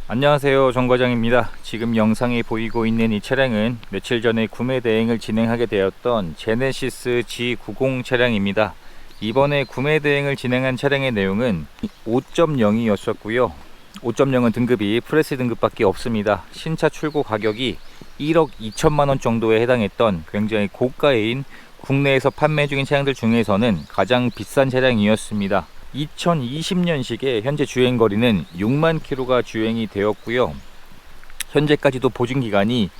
안녕하세요, 정 과장입니다. 지금 영상이 보이고 있는 이 차량은 며칠 전에 구매 대행을 진행하게 되었던 제네시스 G90 차량입니다. 이번에 구매 대행을 진행한 차량의 내용은 5.0이었었고요 5.0은 등급이 프레스 등급밖에 없습니다. 신차 출고 가격이 1억 2천만원 정도에 해당했던 굉장히 고가인 국내에서 판매 중인 차량들 중에서는 가장 비싼 차량이었습니다. 2020년식에 현재 주행거리는 6만 킬로가 주행이 되었고요. 현재까지도 보증기간이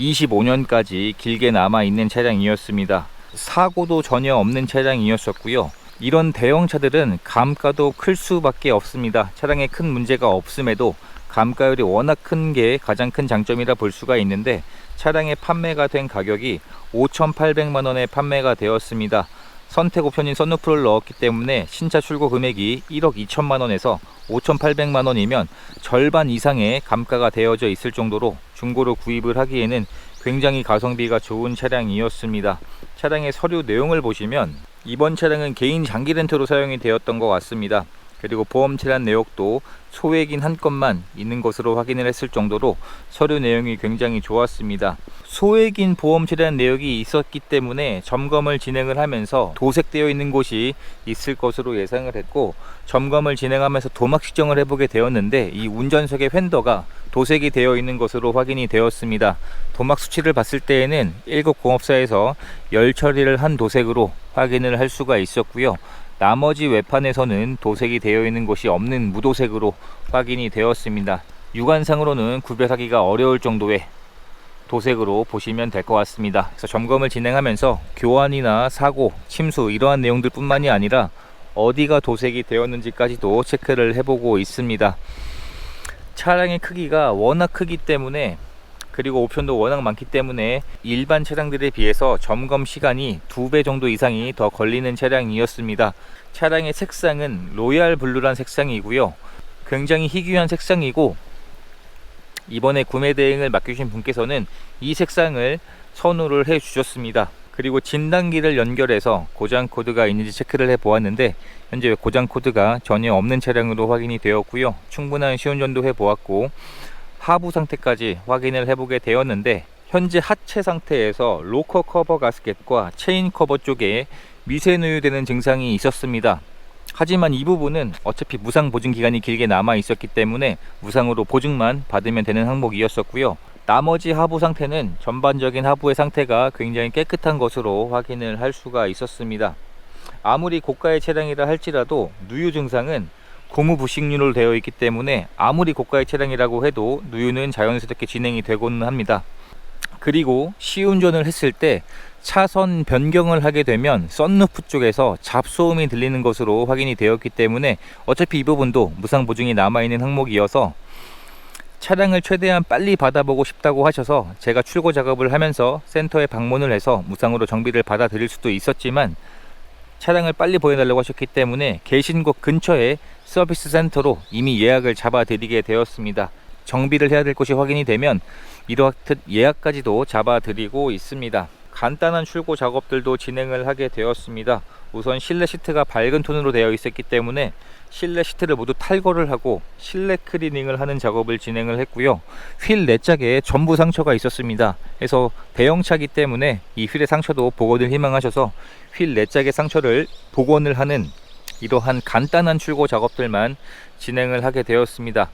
25년까지 길게 남아있는 차량이었습니다. 사고도 전혀 없는 차량이었었고요. 이런 대형차들은 감가도 클 수밖에 없습니다. 차량에 큰 문제가 없음에도 감가율이 워낙 큰 게 가장 큰 장점이라 볼 수가 있는데, 차량의 판매가 된 가격이 5,800만원에 판매가 되었습니다. 선택 옵션인 썬루프를 넣었기 때문에 신차 출고 금액이 1억 2천만원에서 5,800만원이면 절반 이상의 감가가 되어져 있을 정도로 중고로 구입을 하기에는 굉장히 가성비가 좋은 차량이었습니다. 차량의 서류 내용을 보시면 이번 차량은 개인 장기 렌트로 사용이 되었던 것 같습니다. 그리고 보험 체란 내역도 소액인 한 건만 있는 것으로 확인을 했을 정도로 서류 내용이 굉장히 좋았습니다. 소액인 보험 체란 내역이 있었기 때문에 점검을 진행을 하면서 도색되어 있는 곳이 있을 것으로 예상을 했고, 점검을 진행하면서 도막 시정을 해보게 되었는데 이 운전석의 휀더가 도색이 되어 있는 것으로 확인이 되었습니다. 도막 수치를 봤을 때에는 1급 공업사에서 열 처리를 한 도색으로 확인을 할 수가 있었고요. 나머지 외판에서는 도색이 되어 있는 곳이 없는 무도색으로 확인이 되었습니다. 육안상으로는 구별하기가 어려울 정도의 도색으로 보시면 될 것 같습니다. 그래서 점검을 진행하면서 교환이나 사고, 침수 이러한 내용들 뿐만이 아니라 어디가 도색이 되었는지까지도 체크를 해보고 있습니다. 차량의 크기가 워낙 크기 때문에, 그리고 옵션도 워낙 많기 때문에 일반 차량들에 비해서 점검 시간이 2배 정도 이상이 더 걸리는 차량이었습니다. 차량의 색상은 로얄 블루란 색상이고요. 굉장히 희귀한 색상이고, 이번에 구매 대행을 맡기신 분께서는 이 색상을 선호를 해 주셨습니다. 그리고 진단기를 연결해서 고장 코드가 있는지 체크를 해 보았는데 현재 고장 코드가 전혀 없는 차량으로 확인이 되었고요. 충분한 시운전도 해 보았고 하부 상태까지 확인을 해보게 되었는데, 현재 하체 상태에서 로커 커버 가스켓과 체인 커버 쪽에 미세 누유되는 증상이 있었습니다. 하지만 이 부분은 어차피 무상 보증 기간이 길게 남아 있었기 때문에 무상으로 보증만 받으면 되는 항목이었었고요. 나머지 하부 상태는 전반적인 하부의 상태가 굉장히 깨끗한 것으로 확인을 할 수가 있었습니다. 아무리 고가의 차량이라 할지라도 누유 증상은 고무 부식률로 되어 있기 때문에 아무리 고가의 차량이라고 해도 누유는 자연스럽게 진행이 되고는 합니다. 그리고 시운전을 했을 때 차선 변경을 하게 되면 썬루프 쪽에서 잡소음이 들리는 것으로 확인이 되었기 때문에 어차피 이 부분도 무상 보증이 남아있는 항목이어서 차량을 최대한 빨리 받아보고 싶다고 하셔서 제가 출고 작업을 하면서 센터에 방문을 해서 무상으로 정비를 받아 드릴 수도 있었지만, 차량을 빨리 보내달라고 하셨기 때문에 계신 곳 근처에 서비스 센터로 이미 예약을 잡아 드리게 되었습니다. 정비를 해야 될 곳이 확인이 되면 이렇듯 예약까지도 잡아 드리고 있습니다. 간단한 출고 작업들도 진행을 하게 되었습니다. 우선 실내 시트가 밝은 톤으로 되어 있었기 때문에 실내 시트를 모두 탈거를 하고 실내 클리닝을 하는 작업을 진행을 했고요. 휠 4짝에 전부 상처가 있었습니다. 그래서 대형차기 때문에 이 휠의 상처도 복원을 희망하셔서 휠 4짝의 상처를 복원을 하는 이러한 간단한 출고 작업들만 진행을 하게 되었습니다.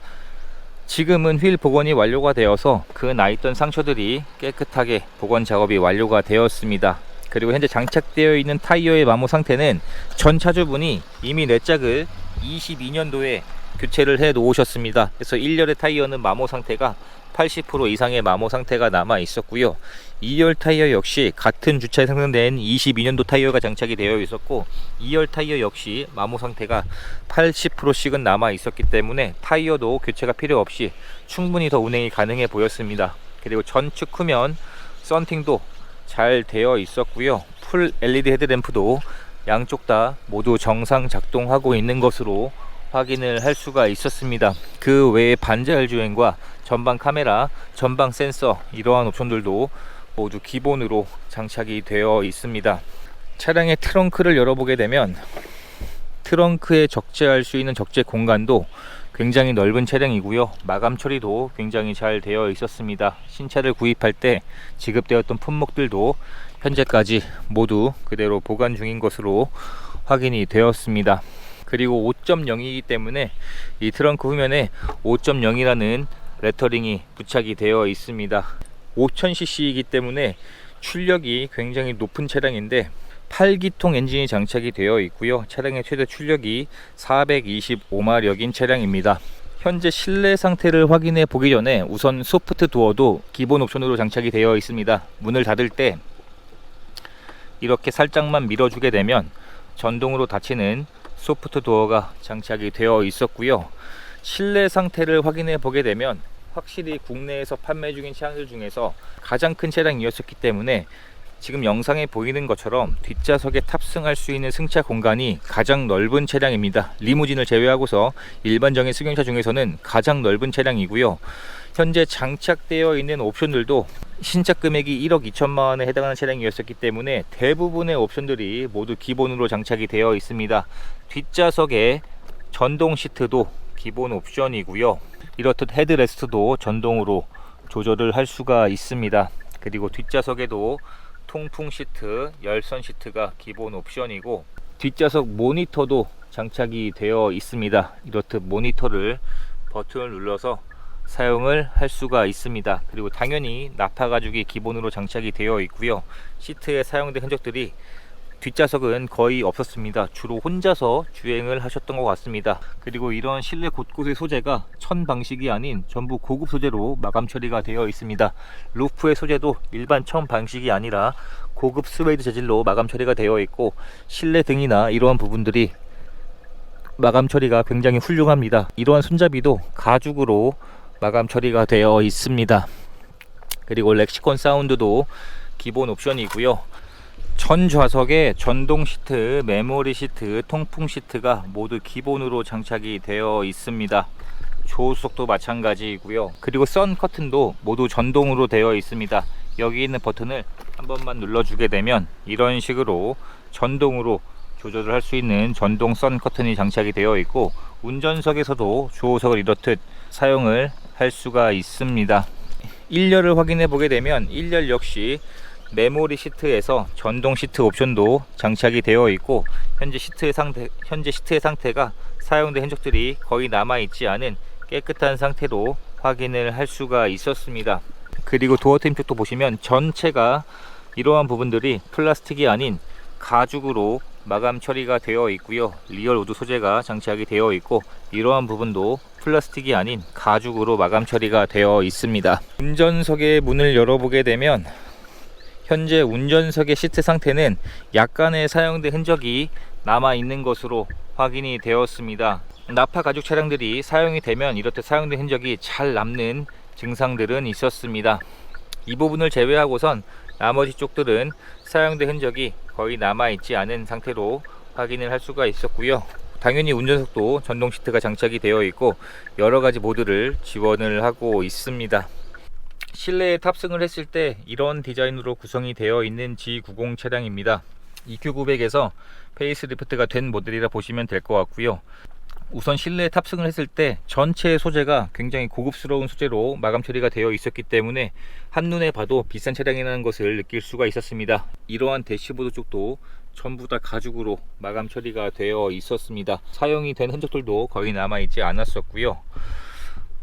지금은 휠 복원이 완료가 되어서 그 나있던 상처들이 깨끗하게 복원 작업이 완료가 되었습니다. 그리고 현재 장착되어 있는 타이어의 마모 상태는 전 차주분이 이미 4짝을 22년도에 교체를 해 놓으셨습니다. 그래서 1열의 타이어는 마모 상태가 80% 이상의 마모 상태가 남아 있었고요. 2열 타이어 역시 같은 주차에 상승된 22년도 타이어가 장착이 되어 있었고, 2열 타이어 역시 마모 상태가 80%씩은 남아 있었기 때문에 타이어도 교체가 필요 없이 충분히 더 운행이 가능해 보였습니다. 그리고 전측 후면 썬팅도 잘 되어 있었고요. 풀 LED 헤드램프도 양쪽 다 모두 정상 작동하고 있는 것으로 확인을 할 수가 있었습니다. 그 외에 반자율 주행과 전방 카메라, 전방 센서 이러한 옵션들도 모두 기본으로 장착이 되어 있습니다. 차량의 트렁크를 열어보게 되면 트렁크에 적재할 수 있는 적재 공간도 굉장히 넓은 차량이고요. 마감 처리도 굉장히 잘 되어 있었습니다. 신차를 구입할 때 지급되었던 품목들도 현재까지 모두 그대로 보관 중인 것으로 확인이 되었습니다. 그리고 5.0이기 때문에 이 트렁크 후면에 5.0이라는 레터링이 부착이 되어 있습니다. 5000cc이기 때문에 출력이 굉장히 높은 차량인데 8기통 엔진이 장착이 되어 있고요. 차량의 최대 출력이 425마력인 차량입니다. 현재 실내 상태를 확인해 보기 전에 우선 소프트 도어도 기본 옵션으로 장착이 되어 있습니다. 문을 닫을 때 이렇게 살짝만 밀어주게 되면 전동으로 닫히는 소프트 도어가 장착이 되어 있었고요. 실내 상태를 확인해 보게 되면 확실히 국내에서 판매 중인 차량들 중에서 가장 큰 차량이었기 때문에 지금 영상에 보이는 것처럼 뒷좌석에 탑승할 수 있는 승차 공간이 가장 넓은 차량입니다. 리무진을 제외하고서 일반적인 승용차 중에서는 가장 넓은 차량이고요. 현재 장착되어 있는 옵션들도 신차 금액이 1억 2천만 원에 해당하는 차량이었기 때문에 대부분의 옵션들이 모두 기본으로 장착이 되어 있습니다. 뒷좌석에 전동 시트도 기본 옵션이고요. 이렇듯 헤드레스트도 전동으로 조절을 할 수가 있습니다. 그리고 뒷좌석에도 통풍 시트, 열선 시트가 기본 옵션이고 뒷좌석 모니터도 장착이 되어 있습니다. 이렇듯 모니터를 버튼을 눌러서 사용을 할 수가 있습니다. 그리고 당연히 나파 가죽이 기본으로 장착이 되어 있고요. 시트에 사용된 흔적들이 뒷좌석은 거의 없었습니다. 주로 혼자서 주행을 하셨던 것 같습니다. 그리고 이런 실내 곳곳의 소재가 천 방식이 아닌 전부 고급 소재로 마감 처리가 되어 있습니다. 루프의 소재도 일반 천 방식이 아니라 고급 스웨이드 재질로 마감 처리가 되어 있고 실내 등이나 이러한 부분들이 마감 처리가 굉장히 훌륭합니다. 이러한 손잡이도 가죽으로 마감 처리가 되어 있습니다. 그리고 렉시콘 사운드도 기본 옵션이고요. 전 좌석에 전동 시트, 메모리 시트, 통풍 시트가 모두 기본으로 장착이 되어 있습니다. 조수석도 마찬가지이고요. 그리고 선 커튼도 모두 전동으로 되어 있습니다. 여기 있는 버튼을 한 번만 눌러주게 되면 이런 식으로 전동으로 조절을 할 수 있는 전동 선 커튼이 장착이 되어 있고 운전석에서도 조수석을 이렇듯 사용을 할 수가 있습니다. 1열을 확인해 보게 되면 1열 역시 메모리 시트에서 전동 시트 옵션도 장착이 되어 있고 현재 시트의 상태가 사용된 흔적들이 거의 남아 있지 않은 깨끗한 상태로 확인을 할 수가 있었습니다. 그리고 도어트림 쪽도 보시면 전체가 이러한 부분들이 플라스틱이 아닌 가죽으로 마감 처리가 되어 있고요. 리얼 우드 소재가 장착이 되어 있고 이러한 부분도 플라스틱이 아닌 가죽으로 마감 처리가 되어 있습니다. 운전석의 문을 열어보게 되면 현재 운전석의 시트 상태는 약간의 사용된 흔적이 남아 있는 것으로 확인이 되었습니다. 나파 가죽 차량들이 사용이 되면 이렇게 사용된 흔적이 잘 남는 증상들은 있었습니다. 이 부분을 제외하고선 나머지 쪽들은 사용된 흔적이 거의 남아 있지 않은 상태로 확인을 할 수가 있었고요. 당연히 운전석도 전동 시트가 장착이 되어 있고 여러가지 모드를 지원을 하고 있습니다. 실내에 탑승을 했을 때 이런 디자인으로 구성이 되어 있는 G90 차량입니다. EQ900에서 페이스리프트가 된 모델이라 보시면 될 것 같고요. 우선 실내에 탑승을 했을 때 전체 소재가 굉장히 고급스러운 소재로 마감 처리가 되어 있었기 때문에 한눈에 봐도 비싼 차량이라는 것을 느낄 수가 있었습니다. 이러한 대시보드 쪽도 전부 다 가죽으로 마감 처리가 되어 있었습니다. 사용이 된 흔적들도 거의 남아 있지 않았었고요.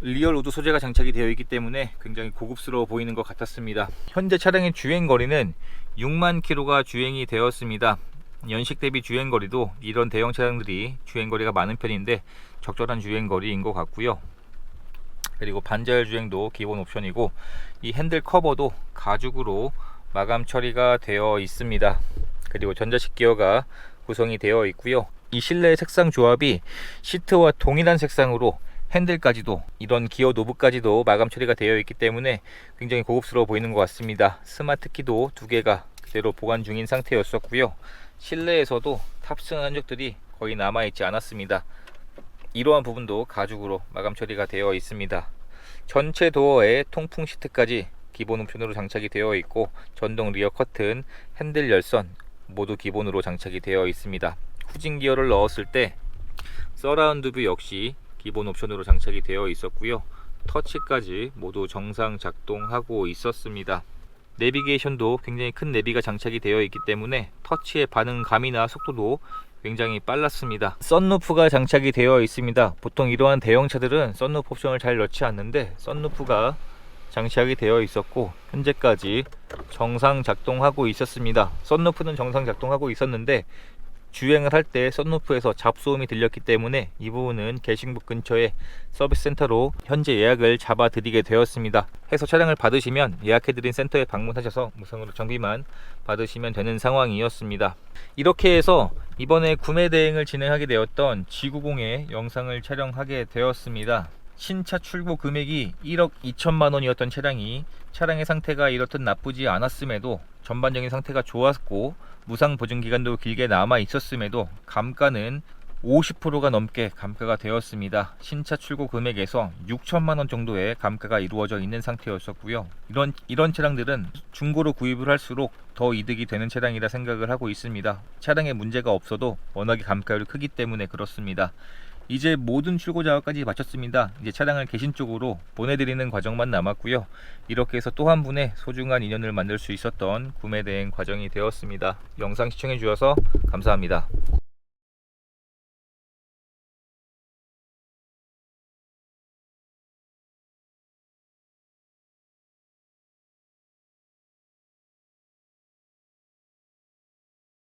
리얼 우드 소재가 장착이 되어 있기 때문에 굉장히 고급스러워 보이는 것 같았습니다. 현재 차량의 주행거리는 6만 킬로가 주행이 되었습니다. 연식 대비 주행거리도 이런 대형 차량들이 주행거리가 많은 편인데 적절한 주행거리인 것 같고요. 그리고 반자율 주행도 기본 옵션이고 이 핸들 커버도 가죽으로 마감 처리가 되어 있습니다. 그리고 전자식 기어가 구성이 되어 있고요. 이 실내 색상 조합이 시트와 동일한 색상으로 핸들까지도 이런 기어 노브까지도 마감 처리가 되어 있기 때문에 굉장히 고급스러워 보이는 것 같습니다. 스마트 키도 2개가 그대로 보관 중인 상태였었고요. 실내에서도 탑승한 흔적들이 거의 남아 있지 않았습니다. 이러한 부분도 가죽으로 마감 처리가 되어 있습니다. 전체 도어에 통풍 시트까지 기본 옵션으로 장착이 되어 있고 전동 리어 커튼, 핸들 열선 모두 기본으로 장착이 되어 있습니다. 후진 기어를 넣었을 때 서라운드 뷰 역시 기본 옵션으로 장착이 되어 있었고요. 터치까지 모두 정상 작동하고 있었습니다. 내비게이션도 굉장히 큰 내비가 장착이 되어 있기 때문에 터치의 반응감이나 속도도 굉장히 빨랐습니다. 썬루프가 장착이 되어 있습니다. 보통 이러한 대형 차들은 썬루프 옵션을 잘 넣지 않는데 썬루프가 장착이 되어 있었고 현재까지 정상 작동하고 있었습니다. 썬루프는 정상 작동하고 있었는데 주행을 할 때 썬루프에서 잡소음이 들렸기 때문에 이 부분은 게시북 근처에 서비스 센터로 현재 예약을 잡아 드리게 되었습니다. 해서 차량을 받으시면 예약해드린 센터에 방문하셔서 무상으로 정비만 받으시면 되는 상황이었습니다. 이렇게 해서 이번에 구매 대행을 진행하게 되었던 G90의 영상을 촬영하게 되었습니다. 신차 출고 금액이 1억 2천만 원이었던 차량이 차량의 상태가 이렇듯 나쁘지 않았음에도 전반적인 상태가 좋았고 무상 보증 기간도 길게 남아 있었음에도 감가는 50%가 넘게 감가가 되었습니다. 신차 출고 금액에서 6천만 원 정도의 감가가 이루어져 있는 상태였었고요. 이런 차량들은 중고로 구입을 할수록 더 이득이 되는 차량이라 생각을 하고 있습니다. 차량에 문제가 없어도 워낙에 감가율이 크기 때문에 그렇습니다. 이제 모든 출고 작업까지 마쳤습니다. 이제 차량을 계신 쪽으로 보내드리는 과정만 남았고요. 이렇게 해서 또 한 분의 소중한 인연을 만들 수 있었던 구매 대행 과정이 되었습니다. 영상 시청해 주셔서 감사합니다.